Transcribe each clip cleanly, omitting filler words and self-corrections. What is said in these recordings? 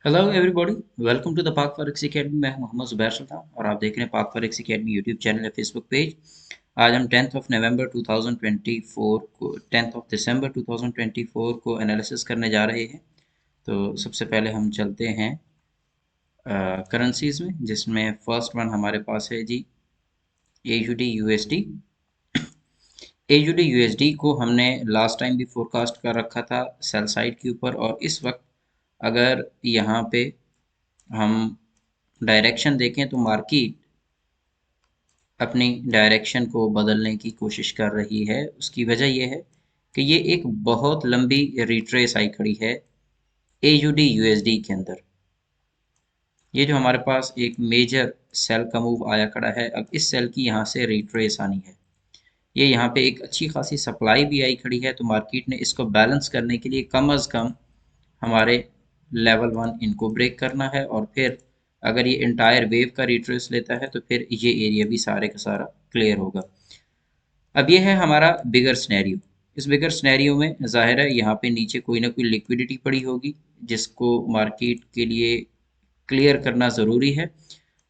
Hello everybody, welcome to the Pak forex academy. मैं हूं मोहम्मद जुबैर सुल्तान और आप देख रहे हैं पाक फॉरेक्स एकेडमी यूट्यूब चैनल या फेसबुक पेज। आज हम 10th ऑफ नवंबर 2024 को 10th ऑफ दिसंबर 2024 को एनालिसिस करने जा रहे हैं। तो सबसे पहले हम चलते हैं करेंसीज में, जिसमें फर्स्ट वन हमारे पास है जी AUD USD। AUD USD को हमने लास्ट टाइम भी फोरकास्ट कर रखा था सेल साइड के ऊपर, और इस वक्त अगर यहाँ पे हम डायरेक्शन देखें तो मार्केट अपनी डायरेक्शन को बदलने की कोशिश कर रही है। उसकी वजह यह है कि ये एक बहुत लंबी रिट्रेस आई खड़ी है AUD USD के अंदर। ये जो हमारे पास एक मेजर सेल का मूव आया खड़ा है, अब इस सेल की यहाँ से रिट्रेस आनी है। ये यहाँ पे एक अच्छी खासी सप्लाई भी आई खड़ी है, तो मार्केट ने इसको बैलेंस करने के लिए कम अज़ कम हमारे लेवल 1 इनको ब्रेक करना है, और फिर अगर ये इंटायर वेव का रिट्रेस लेता है तो फिर ये एरिया भी सारे का सारा क्लियर होगा। अब ये है हमारा बिगर स्नैरियो। इस बिगर स्नैरियो में ज़ाहिर है यहाँ पे नीचे कोई ना कोई लिक्विडिटी पड़ी होगी, जिसको मार्केट के लिए क्लियर करना ज़रूरी है।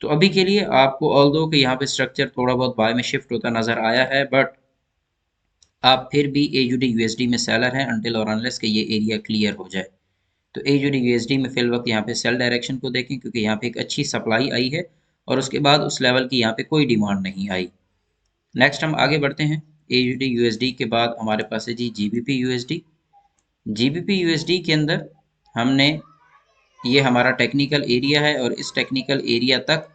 तो अभी के लिए आपको ऑल्दो कि यहाँ पे स्ट्रक्चर थोड़ा बहुत बाय में शिफ्ट होता नज़र आया है, बट आप फिर भी AUD USD में सेलर हैं अनटिल और अनलेस कि ये एरिया क्लियर हो जाए। तो AUD USD में फिल वक्त यहाँ पे सेल डायरेक्शन को देखें, क्योंकि यहाँ पे एक अच्छी सप्लाई आई है और उसके बाद उस लेवल की यहाँ पे कोई डिमांड नहीं आई। नेक्स्ट हम आगे बढ़ते हैं। AUD USD के बाद हमारे पास है जी GBP USD। GBP USD के अंदर हमने ये हमारा टेक्निकल एरिया है, और इस टेक्निकल एरिया तक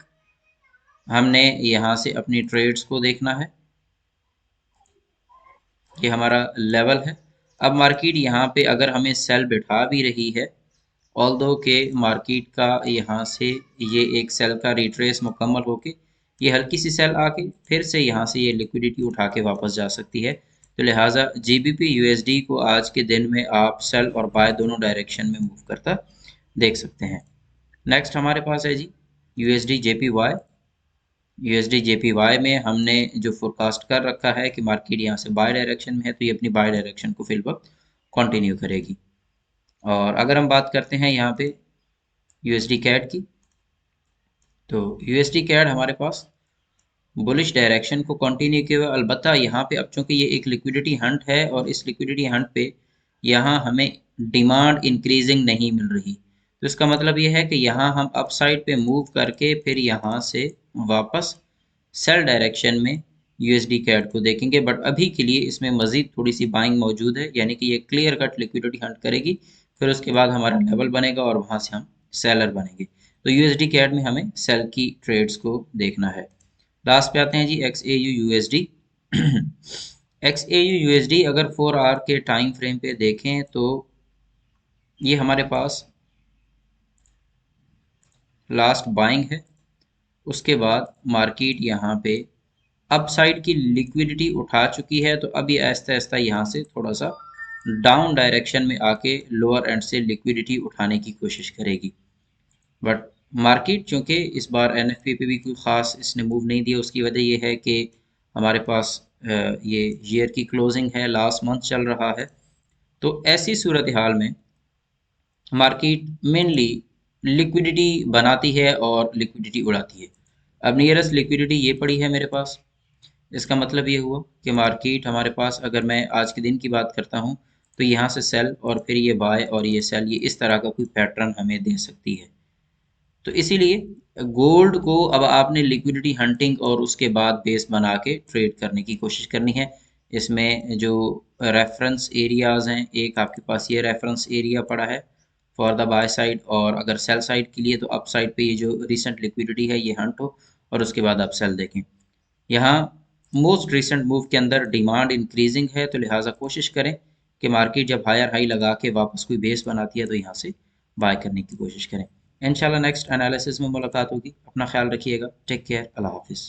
हमने यहाँ से अपनी ट्रेड्स को देखना है। ये हमारा लेवल है। अब मार्केट यहाँ पे अगर हमें सेल बिठा भी रही है, ऑल्दो के मार्केट का यहाँ से ये एक सेल का रिट्रेस मुकम्मल होके ये हल्की सी सेल आके फिर से यहाँ से ये लिक्विडिटी उठा के वापस जा सकती है। तो लिहाजा GBP USD को आज के दिन में आप सेल और बाय दोनों डायरेक्शन में मूव करता देख सकते हैं। नेक्स्ट हमारे पास है जी USD JPY। USD JPY में हमने जो फोरकास्ट कर रखा है कि मार्केट यहाँ से बाय डायरेक्शन में है, तो ये अपनी बाय डायरेक्शन को फिल वक्त कंटिन्यू करेगी। और अगर हम बात करते हैं यहाँ पे USD CAD की, तो USD CAD हमारे पास बुलिश डायरेक्शन को कंटिन्यू किया हुआ। अलबत्ता यहाँ पे अब चूंकि ये एक लिक्विडिटी हंट है, और इस लिक्विडिटी हंट पे यहाँ हमें डिमांड इंक्रीजिंग नहीं मिल रही, तो इसका मतलब ये है कि यहाँ हम अपसाइड पे मूव करके फिर यहाँ से वापस सेल डायरेक्शन में USD CAD को देखेंगे। बट अभी के लिए इसमें मजीद थोड़ी सी बाइंग मौजूद है, यानी कि ये क्लियर कट लिक्विडिटी हंट करेगी, फिर उसके बाद हमारा लेवल बनेगा और वहाँ से हम सेलर बनेंगे। तो USD CAD में हमें सेल की ट्रेड्स को देखना है। लास्ट पे आते हैं जी XAU USD। XAU USD अगर 4 आवर के टाइम फ्रेम पे देखें तो ये हमारे पास लास्ट बाइंग है। उसके बाद मार्केट यहाँ पे अपसाइड की लिक्विडिटी उठा चुकी है, तो अभी आहिस्ता आहिस्ता यहाँ से थोड़ा सा डाउन डायरेक्शन में आके लोअर एंड से लिक्विडिटी उठाने की कोशिश करेगी। बट मार्केट चूंकि इस बार NFP पे भी कोई ख़ास इसने मूव नहीं दिया, उसकी वजह ये है कि हमारे पास ये ईयर की क्लोजिंग है, लास्ट मंथ चल रहा है। तो ऐसी सूरत हाल में मार्केट मेनली लिक्विडिटी बनाती है और लिक्विडिटी उड़ाती है। अब नियरेस्ट लिक्विडिटी ये पड़ी है मेरे पास। इसका मतलब ये हुआ कि मार्केट हमारे पास, अगर मैं आज के दिन की बात करता हूँ, तो यहाँ से सेल और फिर ये बाय और ये सेल, ये इस तरह का कोई पैटर्न हमें दे सकती है। तो इसीलिए गोल्ड को अब आपने लिक्विडिटी हंटिंग और उसके बाद बेस बना के ट्रेड करने की कोशिश करनी है। इसमें जो रेफरेंस एरियाज हैं, एक आपके पास ये रेफरेंस एरिया पड़ा है फॉर द बाय साइड, और अगर सेल साइड के लिए तो अप साइड पे ये जो रिसेंट लिक्विडिटी है ये हंट हो, और उसके बाद आप सेल देखें। यहाँ मोस्ट रिसेंट मूव के अंदर डिमांड इंक्रीजिंग है, तो लिहाजा कोशिश करें कि मार्केट जब हायर हाई लगा के वापस कोई बेस बनाती है तो यहाँ से बाय करने की कोशिश करें। इंशाल्लाह नेक्स्ट एनालिसिस में मुलाकात होगी। अपना ख्याल रखिएगा। Take care. अल्लाह हाफिज़।